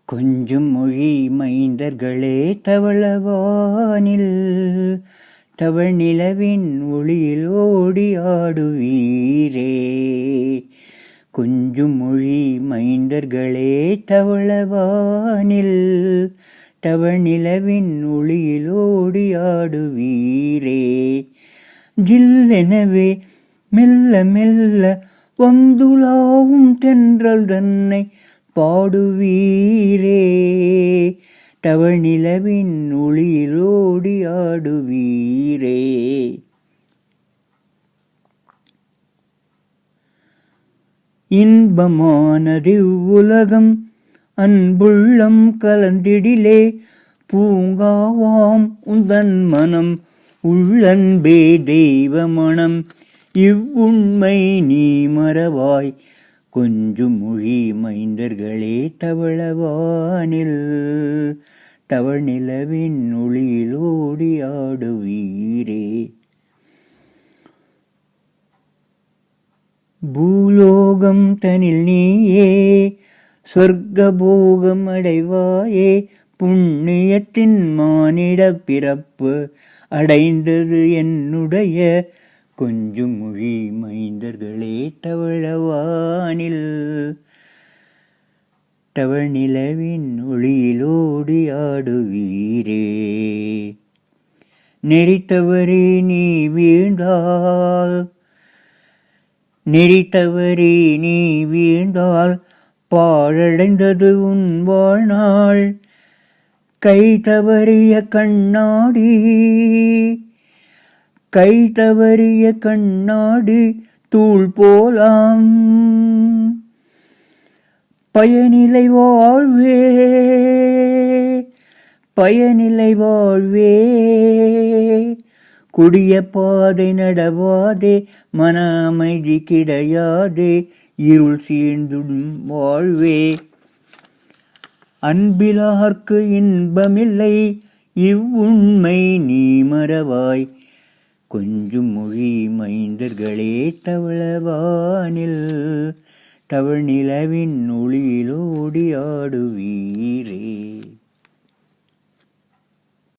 கொஞ்சும் மொழி மைந்தர்களே தவளவானில் தவழ் நிலவின் ஒளியில் ஓடி ஆடுவீரே. கொஞ்சும் மொழி மைந்தர்களே தவளவானில் தவழ் நிலவின் ஒளியில் ஓடி ஆடுவீரே. ஜில்லெனவே மெல்ல மெல்ல வந்துலாவும் தென்றல் தன்னை பாடுவீரே. தவழ் நிலவின் ஒளியில் ஓடி ஆடுவீரே. இன்பமானது உலகம் அன்புள்ளம் கலந்திடிலே பூங்காவாம் உந்தன் மனம் உள்ளன்பே தெய்வமணம். இவ்வுண்மை நீ மறவாய் கொஞ்சும் மொழி மைந்தர்களே தவளவானில் தவழ் நிலவின் ஒளியில் ஓடி ஆடுவீரே. பூலோகம் தனில் நீயே சொர்க்கபோகம் அடைவாயே. புண்ணியத்தின் மானிட பிறப்பு அடைந்தது என்னுடைய கொஞ்சும் மொழி மைந்தர்களே தவளவானில் தவழ் நிலவின் ஒளியிலோடி ஆடுவீரே. நெறித்தவரே நீ வீழ்ந்தால் பாழடைந்தது உன் வாழ்நாள். கை தவறிய கண்ணாடி தூள் போலாம். பயனிலை வாழ்வே கொடிய பாதை நடவாதே. மன அமைதி கிடையாதே இருள் சீர்ந்தும் வாழ்வே. அன்பிலார்க்கு இன்பமில்லை இவ்வுண்மை நீ மறவாய் கொஞ்சும் மொழி மைந்தர்களே தவளவானில் தவழ் நிலவின் ஒளியிலோடி ஆடுவீரே.